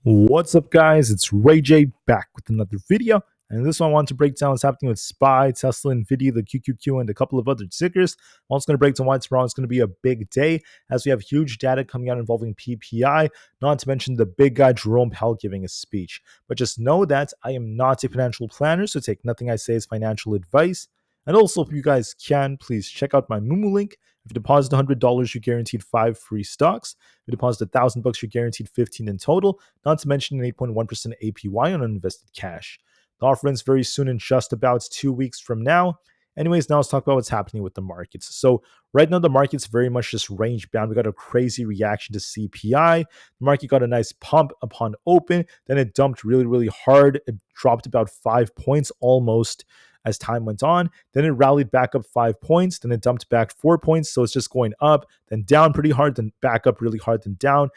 What's up, guys? It's Rey-Jay back with another video. And this one I want to break down what's happening with SPY, Tesla, Nvda, the QQQ, and a couple of other tickers. I'm also going to break down why tomorrow is going to be a big day as we have huge data coming out involving PPI, not to mention the big guy Jerome Powell giving a speech. But just know that I am not a financial planner, so take nothing I say as financial advice. And also, if you guys can, please check out my Moomoo link. If you deposit $100, you're guaranteed 5 free stocks. If you deposit $1,000, you're guaranteed 15 in total, not to mention an 8.1% APY on uninvested cash. The offer ends very soon, in just about 2 weeks from now. Anyways, now let's talk about what's happening with the markets. So right now, the market's very much just range bound. We got a crazy reaction to CPI. The market got a nice pump upon open. Then it dumped really, really hard. It dropped about 5 points almost as time went on. Then it rallied back up 5 points. Then it dumped back 4 points. So it's just going up, then down pretty hard, then back up really hard, then down.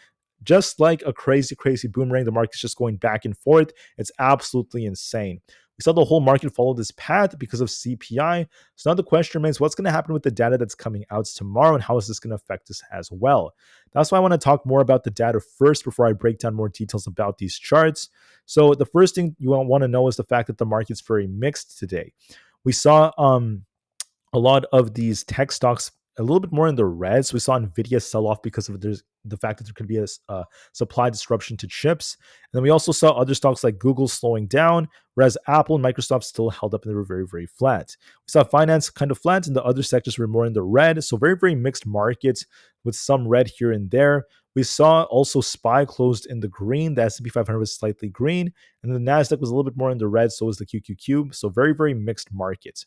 Just like a crazy, crazy boomerang, the market's just going back and forth. It's absolutely insane. We saw the whole market follow this path because of CPI. So now the question remains, what's going to happen with the data that's coming out tomorrow, and how is this going to affect us as well? That's why I want to talk more about the data first before I break down more details about these charts. So the first thing you want to know is the fact that the market's very mixed today. We saw a lot of these tech stocks a little bit more in the red. So we saw Nvda sell off because of the fact that there could be a supply disruption to chips. And then we also saw other stocks like Google slowing down, whereas Apple and Microsoft still held up and they were very, very flat. We saw finance kind of flat and the other sectors were more in the red. So very, very mixed markets with some red here and there. We saw also SPY closed in the green. The S&P 500 was slightly green. And the NASDAQ was a little bit more in the red. So was the QQQ. So very, very mixed markets.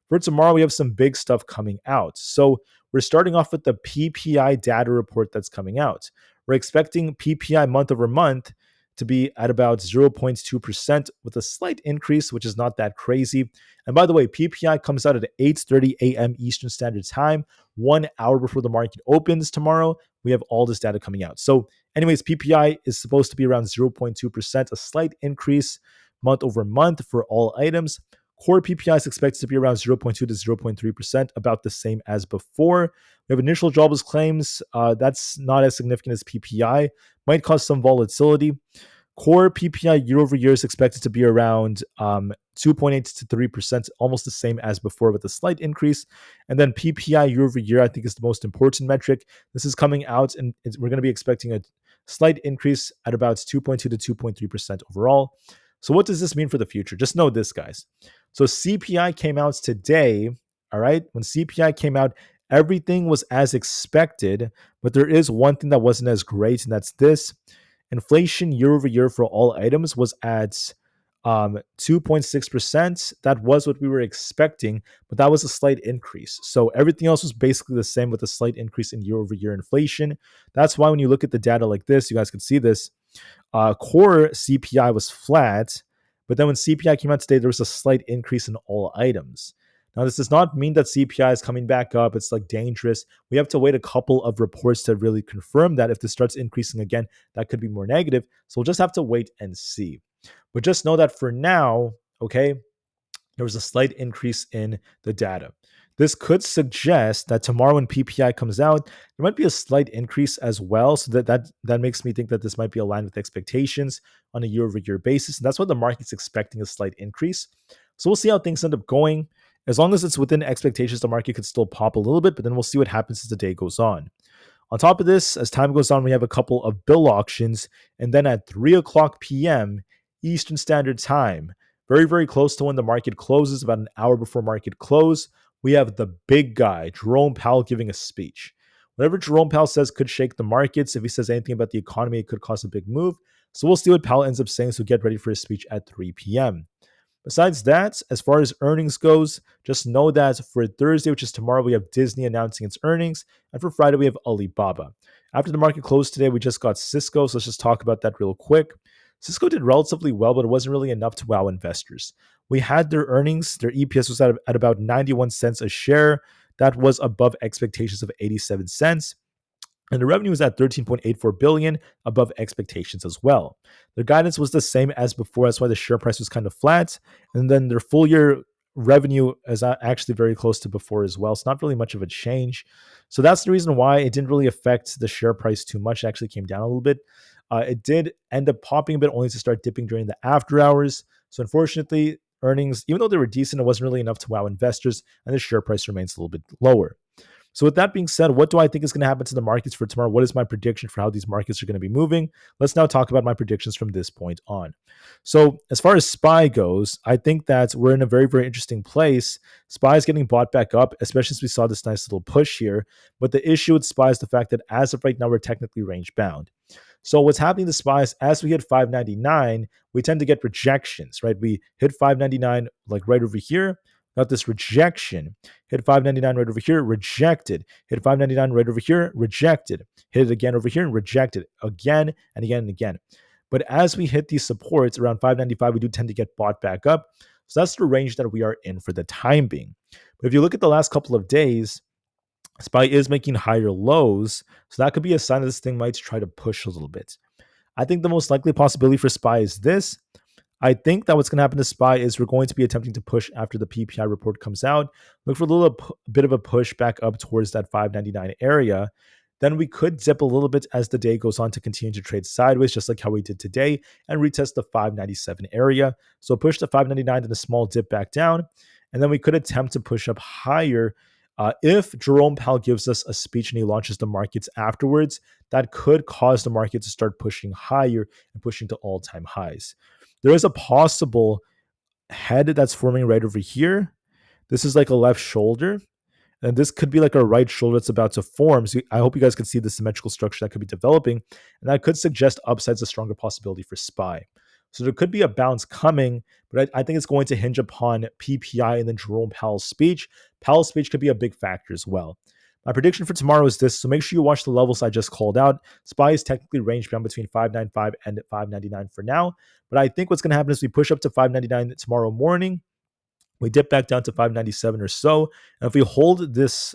For tomorrow, we have some big stuff coming out. So we're starting off with the PPI data report that's coming out. We're expecting PPI month over month to be at about 0.2% with a slight increase, which is not that crazy. And by the way, PPI comes out at 8:30 a.m. Eastern Standard Time, 1 hour before the market opens tomorrow. We have all this data coming out. So anyways, PPI is supposed to be around 0.2%, a slight increase month over month for all items. Core PPI is expected to be around 0.2 to 0.3%, about the same as before. We have initial jobless claims. That's not as significant as PPI. Might cause some volatility. Core PPI year over year is expected to be around 2.8 to 3%, almost the same as before with a slight increase. And then PPI year over year, I think, is the most important metric. This is coming out, and we're going to be expecting a slight increase at about 2.2 to 2.3% overall. So what does this mean for the future? Just know this, guys. So CPI came out today, all right? When CPI came out, everything was as expected, but there is one thing that wasn't as great, and that's this. Inflation year over year for all items was at 2.6%. That was what we were expecting, but that was a slight increase. So everything else was basically the same with a slight increase in year over year inflation. That's why when you look at the data like this, you guys can see this. Core CPI was flat, but then when CPI came out today, there was a slight increase in all items. Now, this does not mean that CPI is coming back up. It's like dangerous. We have to wait a couple of reports to really confirm that. If this starts increasing again, that could be more negative. So we'll just have to wait and see. But just know that for now, okay, there was a slight increase in the data. This could suggest that tomorrow when PPI comes out, there might be a slight increase as well. So that makes me think that this might be aligned with expectations on a year-over-year basis. And that's why the market's expecting a slight increase. So we'll see how things end up going. As long as it's within expectations, the market could still pop a little bit, but then we'll see what happens as the day goes on. On top of this, as time goes on, we have a couple of bill auctions. And then at 3 o'clock p.m. Eastern Standard Time, very, very close to when the market closes, about an hour before market close, we have the big guy, Jerome Powell, giving a speech. Whatever Jerome Powell says could shake the markets. If he says anything about the economy, it could cause a big move. So we'll see what Powell ends up saying, so get ready for his speech at 3 p.m. Besides that, as far as earnings goes, just know that for Thursday, which is tomorrow, we have Disney announcing its earnings, and for Friday, we have Alibaba. After the market closed today, we just got Cisco, so let's just talk about that real quick. Cisco did relatively well, but it wasn't really enough to wow investors. We had their earnings. Their EPS was at about 91 cents a share. That was above expectations of 87 cents. And the revenue was at 13.84 billion, above expectations as well. Their guidance was the same as before. That's why the share price was kind of flat. And then their full year revenue is actually very close to before as well. It's not really much of a change. So that's the reason why it didn't really affect the share price too much. It actually came down a little bit. It did end up popping a bit, only to start dipping during the after hours. So unfortunately, earnings, even though they were decent, it wasn't really enough to wow investors, and the share price remains a little bit lower. So with that being said, what do I think is going to happen to the markets for tomorrow? What is my prediction for how these markets are going to be moving? Let's now talk about my predictions from this point on. So as far as SPY goes, I think that we're in a very, very interesting place. SPY is getting bought back up, especially since we saw this nice little push here. But the issue with SPY is the fact that as of right now, we're technically range bound. So what's happening to SPY is as we hit 599, we tend to get rejections, right? We hit 599 like right over here, got this rejection. Hit 599 right over here, rejected. Hit 599 right over here, rejected. Hit it again over here and rejected again and again and again. But as we hit these supports around 595, we do tend to get bought back up. So that's the range that we are in for the time being. But if you look at the last couple of days, SPY is making higher lows. So that could be a sign that this thing might try to push a little bit. I think the most likely possibility for SPY is this. I think that what's going to happen to SPY is we're going to be attempting to push after the PPI report comes out. Look for a little bit of a push back up towards that 599 area. Then we could dip a little bit as the day goes on to continue to trade sideways, just like how we did today, and retest the 597 area. So push the 599, then a small dip back down. And then we could attempt to push up higher. If Jerome Powell gives us a speech and he launches the markets afterwards, that could cause the market to start pushing higher and pushing to all-time highs. There is a possible head that's forming right over here. This is like a left shoulder. And this could be like a right shoulder that's about to form. So I hope you guys can see the symmetrical structure that could be developing. And that could suggest upsides a stronger possibility for SPY. So there could be a bounce coming, but I think it's going to hinge upon PPI and then Jerome Powell's speech. Powell's speech could be a big factor as well. My prediction for tomorrow is this, so make sure you watch the levels I just called out. SPY is technically range bound between 595 and 599 for now, but I think what's going to happen is we push up to 599 tomorrow morning. We dip back down to 597 or so. And if we hold this,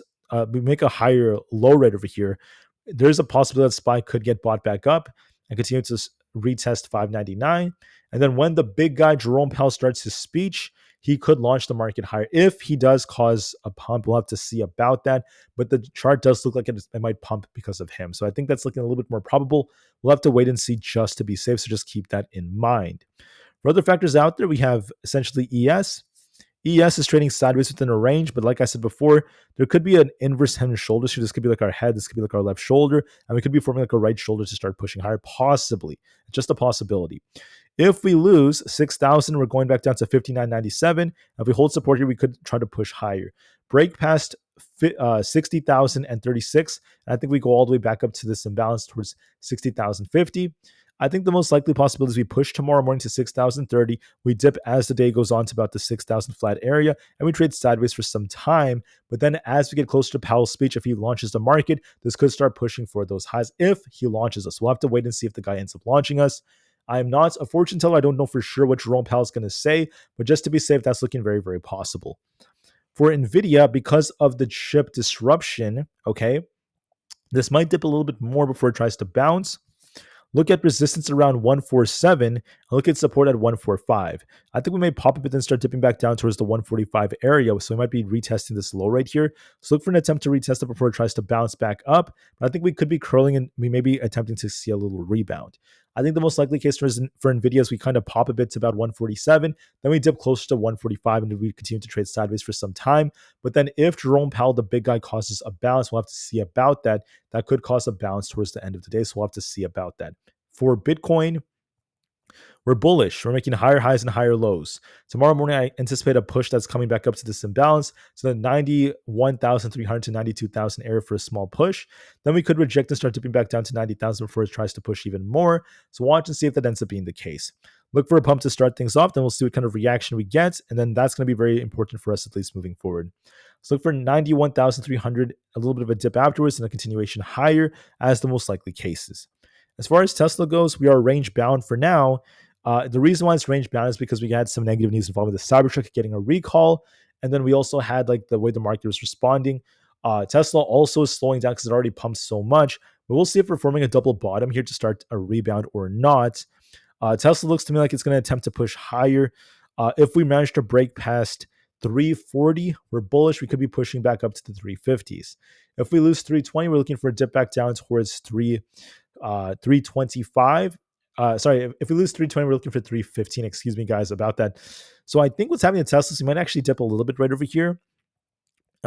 we make a higher low rate over here, there's a possibility that SPY could get bought back up and continue to retest 599. And then when the big guy, Jerome Powell, starts his speech, he could launch the market higher. If he does cause a pump, we'll have to see about that. But the chart does look like it might pump because of him. So I think that's looking a little bit more probable. We'll have to wait and see just to be safe. So just keep that in mind. For other factors out there, we have essentially ES. ES is trading sideways within a range, but like I said before, there could be an inverse head and shoulder. So this could be like our head, this could be like our left shoulder, and we could be forming like a right shoulder to start pushing higher, possibly. Just a possibility. If we lose 6,000, we're going back down to 59.97. If we hold support here, we could try to push higher. Break past 60,036, and I think we go all the way back up to this imbalance towards 60,050. I think the most likely possibility is we push tomorrow morning to 6,030. We dip as the day goes on to about the 6,000 flat area, and we trade sideways for some time. But then as we get closer to Powell's speech, if he launches the market, this could start pushing for those highs if he launches us. We'll have to wait and see if the guy ends up launching us. I'm not a fortune teller. I don't know for sure what Jerome Powell is going to say, but just to be safe, that's looking very, very possible. For Nvda, because of the chip disruption, okay, this might dip a little bit more before it tries to bounce. Look at resistance around 147 and look at support at 145. I think we may pop up and then start dipping back down towards the 145 area. So we might be retesting this low right here. So look for an attempt to retest it before it tries to bounce back up. But I think we could be curling and we may be attempting to see a little rebound. I think the most likely case for Nvda is we kind of pop a bit to about 147, then we dip closer to 145 and we continue to trade sideways for some time. But then if Jerome Powell, the big guy, causes a bounce, we'll have to see about that. That could cause a bounce towards the end of the day, so we'll have to see about that. For Bitcoin, we're bullish. We're making higher highs and higher lows. Tomorrow morning, I anticipate a push that's coming back up to this imbalance. So the 91,300 to 92,000 area for a small push. Then we could reject and start dipping back down to 90,000 before it tries to push even more. So watch and see if that ends up being the case. Look for a pump to start things off. Then we'll see what kind of reaction we get. And then that's going to be very important for us, at least moving forward. So look for 91,300, a little bit of a dip afterwards and a continuation higher as the most likely cases. As far as Tesla goes, we are range bound for now. The reason why it's range bound is because we had some negative news involving the Cybertruck getting a recall. And then we also had like the way the market was responding. Tesla also is slowing down because it already pumped so much. But we'll see if we're forming a double bottom here to start a rebound or not. Tesla looks to me like it's going to attempt to push higher. If we manage to break past 340, we're bullish. We could be pushing back up to the 350s. If we lose 320, we're looking for a dip back down towards 325. Sorry, if we lose 320, we're looking for 315. Excuse me, guys, about that. So I think what's happening in Tesla is we might actually dip a little bit right over here.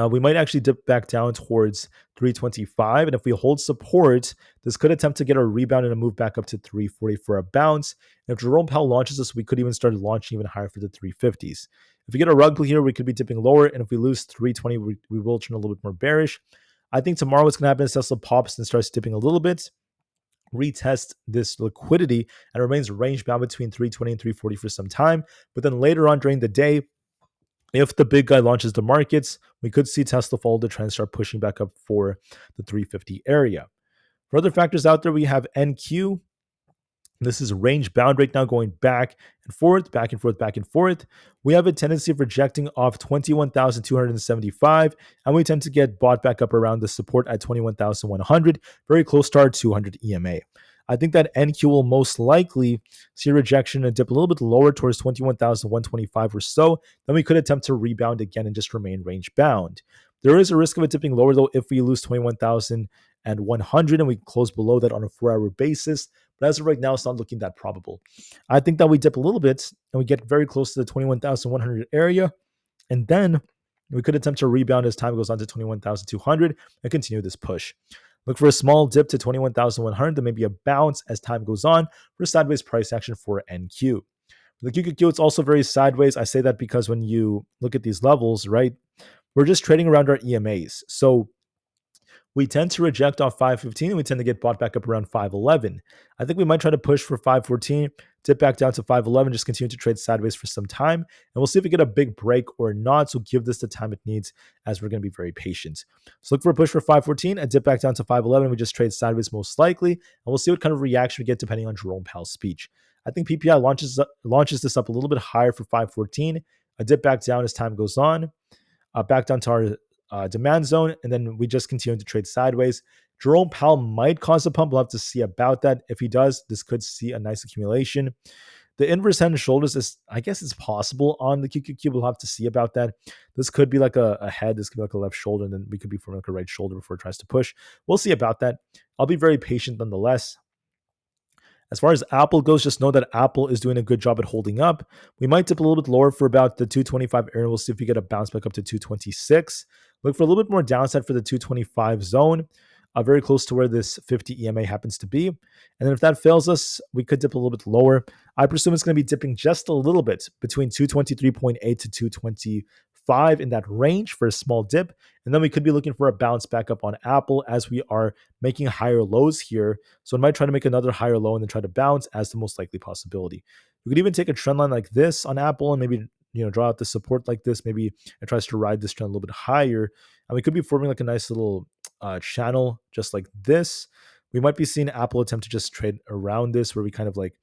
We might actually dip back down towards 325. And if we hold support, this could attempt to get a rebound and a move back up to 340 for a bounce. And if Jerome Powell launches this, we could even start launching even higher for the 350s. If we get a rug pull here, we could be dipping lower. And if we lose 320, we will turn a little bit more bearish. I think tomorrow what's going to happen is Tesla pops and starts dipping a little bit, retest this liquidity, and remains range bound between 320 and 340 for some time. But then later on during the day, if the big guy launches the markets, we could see Tesla follow the trend, start pushing back up for the 350 area. For other factors out there, we have NQ. This is range bound right now, going back and forth, back and forth, back and forth. We have a tendency of rejecting off 21,275, and we tend to get bought back up around the support at 21,100, very close to our 200 EMA. I think that NQ will most likely see a rejection and dip a little bit lower towards 21,125 or so. Then we could attempt to rebound again and just remain range bound. There is a risk of it dipping lower, though, if we lose 21,100 and we close below that on a 4-hour basis. But as of right now, it's not looking that probable. I think that we dip a little bit and we get very close to the 21,100 area. And then we could attempt to rebound as time goes on to 21,200 and continue this push. Look for a small dip to 21,100, then maybe a bounce as time goes on for sideways price action for NQ. For the QQQ, it's also very sideways. I say that because when you look at these levels, right, we're just trading around our EMAs. So we tend to reject off 515 and we tend to get bought back up around 511. I think we might try to push for 514, dip back down to 511, just continue to trade sideways for some time. And we'll see if we get a big break or not. So give this the time it needs, as we're going to be very patient. So look for a push for 514 and dip back down to 511. We just trade sideways most likely. And we'll see what kind of reaction we get depending on Jerome Powell's speech. I think PPI launches this up a little bit higher for 514, a dip back down as time goes on, back down to our demand zone, and then we just continue to trade sideways. Jerome Powell might cause a pump. We'll have to see about that. If he does, this could see a nice accumulation. The inverse head and shoulders is, I guess it's possible on the QQQ. We'll have to see about that. This could be like a head. This could be like a left shoulder, and then we could be forming like a right shoulder before it tries to push. We'll see about that. I'll be very patient nonetheless. As far as Apple goes, just know that Apple is doing a good job at holding up. We might dip a little bit lower for about the 225 area. We'll see if we get a bounce back up to 226. Look for a little bit more downside for the 225 zone, very close to where this 50 EMA happens to be. And then if that fails us, we could dip a little bit lower. I presume it's going to be dipping just a little bit between 223.8 to 225 in that range for a small dip. And then we could be looking for a bounce back up on Apple as we are making higher lows here. So it might try to make another higher low and then try to bounce as the most likely possibility. We could even take a trend line like this on Apple and maybe draw out the support like this. Maybe it tries to ride this trend a little bit higher. And we could be forming like a nice little channel just like this. We might be seeing Apple attempt to just trade around this where we kind of like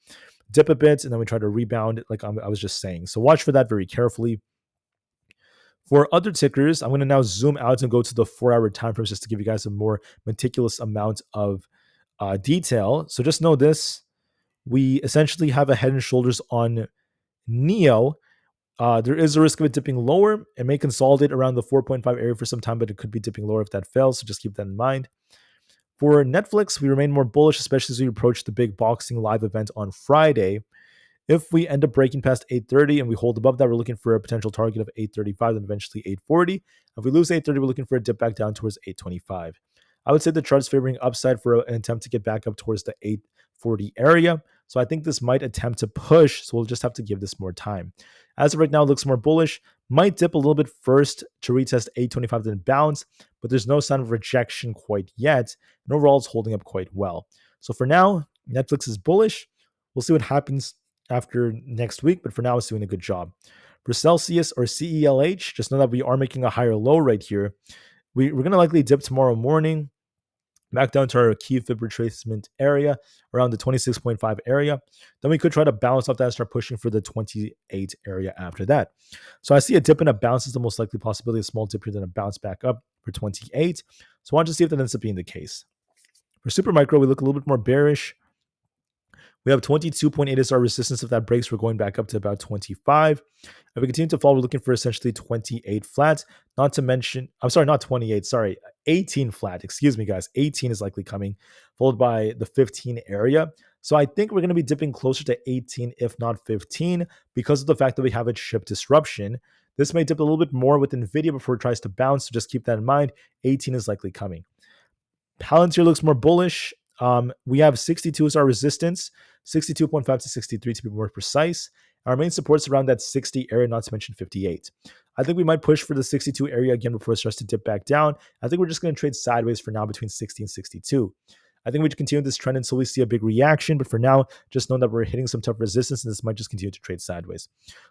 dip a bit and then we try to rebound it like I was just saying. So watch for that very carefully. For other tickers, I'm going to now zoom out and go to the 4-hour time frames just to give you guys a more meticulous amount of detail. So just know this. We essentially have a head and shoulders on NEO. There is a risk of it dipping lower. It may consolidate around the 4.5 area for some time, but it could be dipping lower if that fails. So just keep that in mind. For Netflix, we remain more bullish, especially as we approach the big boxing live event on Friday. If we end up breaking past 830 and we hold above that, we're looking for a potential target of 835 and eventually 840. If we lose 830, we're looking for a dip back down towards 825. I would say the chart's favoring upside for an attempt to get back up towards the 840 area. So I think this might attempt to push, so we'll just have to give this more time. As of right now, it looks more bullish. Might dip a little bit first to retest 825, then bounce, but there's no sign of rejection quite yet. And overall, it's holding up quite well. So for now, Netflix is bullish. We'll see what happens after next week, but for now, it's doing a good job. For Celsius or CELH, just know that we are making a higher low right here. We're going to likely dip tomorrow morning back down to our key fib retracement area around the 26.5 area. Then we could try to bounce off that and start pushing for the 28 area after that. So I see a dip and a bounce is the most likely possibility. A small dip here, then a bounce back up for 28. So I want to see if that ends up being the case. For Supermicro, we look a little bit more bearish. We have 22.8 as our resistance. If that breaks, we're going back up to about 25. If we continue to fall, we're looking for essentially 28 flat, not to mention, I'm sorry, not 28, sorry, 18 flat. Excuse me, guys. 18 is likely coming, followed by the 15 area. So I think we're going to be dipping closer to 18, if not 15, because of the fact that we have a chip disruption. This may dip a little bit more with Nvidia before it tries to bounce, so just keep that in mind. 18 is likely coming. Palantir looks more bullish. We have 62 as our resistance, 62.5 to 63 to be more precise. Our main support's around that 60 area, not to mention 58. I think we might push for the 62 area again before it starts to dip back down. I think we're just going to trade sideways for now between 60 and 62. I think we should continue this trend until we see a big reaction, but for now, just know that we're hitting some tough resistance and this might just continue to trade sideways.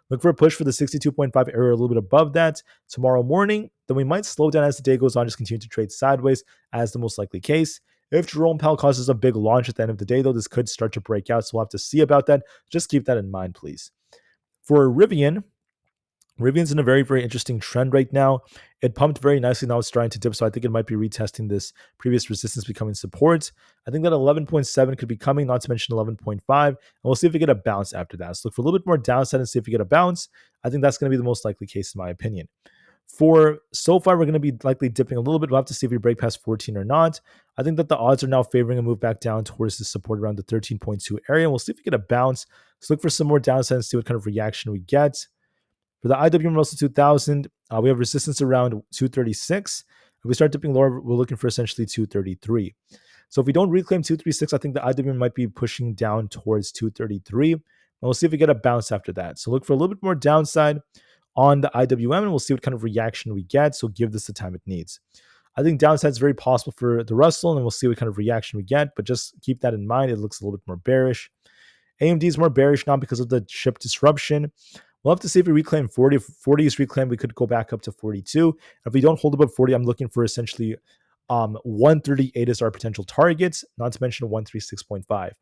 Look for a push for the 62.5 area, a little bit above that tomorrow morning. Then we might slow down as the day goes on, just continue to trade sideways as the most likely case. If Jerome Powell causes a big launch at the end of the day, though, this could start to break out. So we'll have to see about that. Just keep that in mind, please. For Rivian's in a very, very interesting trend right now. It pumped very nicely. Now it's starting to dip. So I think it might be retesting this previous resistance becoming support. I think that 11.7 could be coming, not to mention 11.5. And we'll see if we get a bounce after that. So look for a little bit more downside and see if we get a bounce. I think that's going to be the most likely case in my opinion. For SoFi, we're going to be likely dipping a little bit. We'll have to see if we break past 14 or not. I think that the odds are now favoring a move back down towards the support around the 13.2 area. And we'll see if we get a bounce. So look for some more downside and see what kind of reaction we get. For the IWM Russell 2000, we have resistance around 236. If we start dipping lower, we're looking for essentially 233. So if we don't reclaim 236, I think the IWM might be pushing down towards 233. And we'll see if we get a bounce after that. So look for a little bit more downside on the IWM, and we'll see what kind of reaction we get. So give this the time it needs. I think downside is very possible for the Russell, and we'll see what kind of reaction we get. But just keep that in mind. It looks a little bit more bearish. AMD is more bearish now because of the chip disruption. We'll have to see if we reclaim 40. If 40 is reclaimed, we could go back up to 42. If we don't hold above 40, I'm looking for essentially 138 as our potential targets, not to mention 136.5.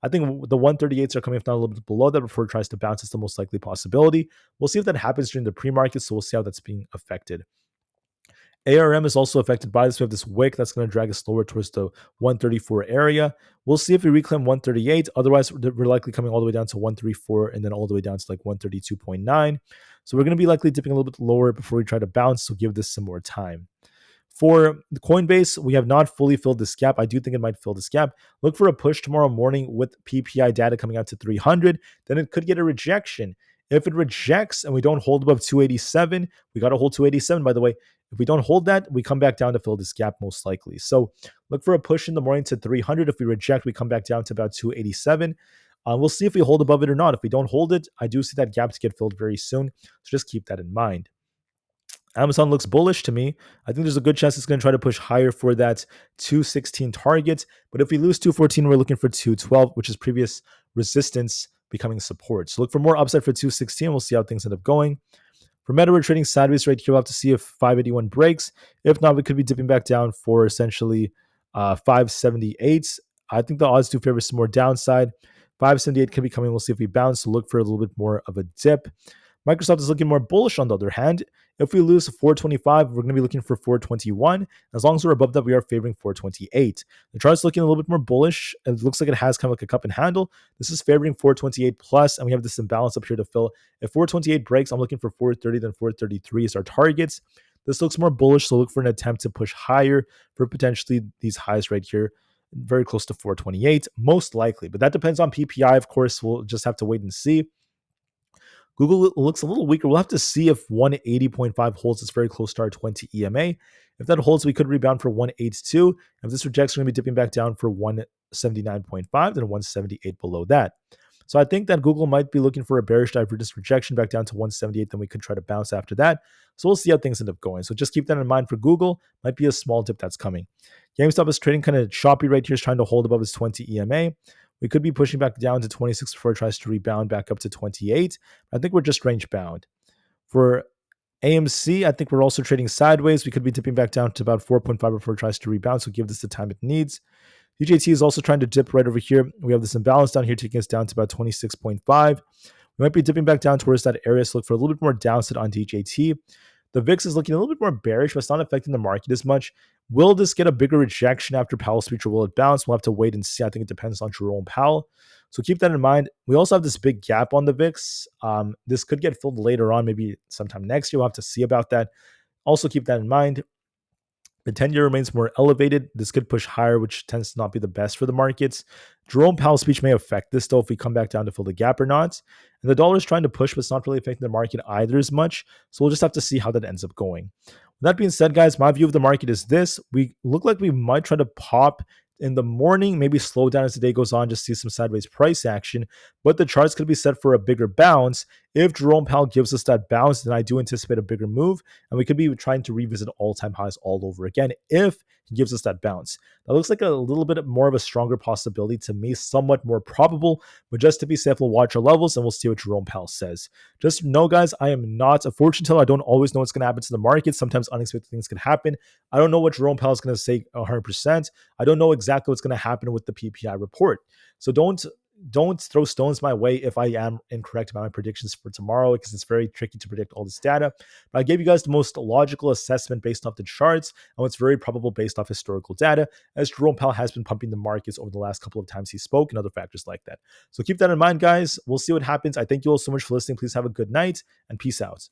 I think the 138s are coming, if not a little bit below that, before it tries to bounce. It's the most likely possibility. We'll see if that happens during the pre-market, so we'll see how that's being affected. ARM is also affected by this. We have this wick that's going to drag us lower towards the 134 area. We'll see if we reclaim 138. Otherwise, we're likely coming all the way down to 134 and then all the way down to like 132.9. So we're going to be likely dipping a little bit lower before we try to bounce. So give this some more time. For the Coinbase, we have not fully filled this gap. I do think it might fill this gap. Look for a push tomorrow morning with PPI data coming out to 300. Then it could get a rejection. If it rejects and we don't hold above 287, we got to hold 287, by the way. If we don't hold that, we come back down to fill this gap most likely. So look for a push in the morning to 300. If we reject, we come back down to about 287. We'll see if we hold above it or not. If we don't hold it, I do see that gap to get filled very soon. So just keep that in mind. Amazon looks bullish to me. I think there's a good chance it's going to try to push higher for that 216 target. But if we lose 214, we're looking for 212, which is previous resistance becoming support. So look for more upside for 216. We'll see how things end up going. For Meta, we're trading sideways right here. We'll have to see if 581 breaks. If not, we could be dipping back down for essentially 578. I think the odds do favor some more downside. 578 could be coming. We'll see if we bounce. So look for a little bit more of a dip. Microsoft is looking more bullish on the other hand. If we lose 425, we're going to be looking for 421. As long as we're above that, we are favoring 428. The chart's looking a little bit more bullish. It looks like it has kind of like a cup and handle. This is favoring 428 plus, and we have this imbalance up here to fill. If 428 breaks, I'm looking for 430, then 433 is our targets. This looks more bullish, so look for an attempt to push higher for potentially these highs right here, very close to 428, most likely. But that depends on PPI, of course. We'll just have to wait and see. Google looks a little weaker. We'll have to see if 180.5 holds. It's very close to our 20 EMA. If that holds, we could rebound for 182. If this rejects, we're going to be dipping back down for 179.5, then 178 below that. So I think that Google might be looking for a bearish divergence rejection back down to 178. Then we could try to bounce after that. So we'll see how things end up going. So just keep that in mind for Google. Might be a small dip that's coming. GameStop is trading kind of choppy right here. It's trying to hold above its 20 EMA. We could be pushing back down to 26 before it tries to rebound back up to 28. I think we're just range bound. For AMC, I think we're also trading sideways. We could be dipping back down to about 4.5 before it tries to rebound. So give this the time it needs. DJT is also trying to dip right over here. We have this imbalance down here taking us down to about 26.5. We might be dipping back down towards that area. So look for a little bit more downside on DJT. The VIX is looking a little bit more bearish, but it's not affecting the market as much. Will this get a bigger rejection after Powell's speech, or will it bounce? We'll have to wait and see. I think it depends on Jerome Powell. So keep that in mind. We also have this big gap on the VIX. This could get filled later on, maybe sometime next year. We'll have to see about that. Also keep that in mind. The 10-year remains more elevated. This could push higher, which tends to not be the best for the markets. Jerome Powell's speech may affect this, though, if we come back down to fill the gap or not. And the dollar is trying to push, but it's not really affecting the market either as much. So we'll just have to see how that ends up going. With that being said, guys, my view of the market is this. We look like we might try to pop in the morning, maybe slow down as the day goes on, just see some sideways price action. But the charts could be set for a bigger bounce. If Jerome Powell gives us that bounce, then I do anticipate a bigger move, and we could be trying to revisit all-time highs all over again if he gives us that bounce. That looks like a little bit more of a stronger possibility to me, somewhat more probable, but just to be safe, we'll watch our levels and we'll see what Jerome Powell says. Just know, guys, I am not a fortune teller. I don't always know what's going to happen to the market. Sometimes unexpected things can happen. I don't know what Jerome Powell is going to say 100%. I don't know exactly what's going to happen with the PPI report. So don't throw stones my way if I am incorrect about my predictions for tomorrow, because it's very tricky to predict all this data. But I gave you guys the most logical assessment based off the charts and what's very probable based off historical data, as Jerome Powell has been pumping the markets over the last couple of times he spoke and other factors like that. So keep that in mind, guys. We'll see what happens. I thank you all so much for listening. Please have a good night and peace out.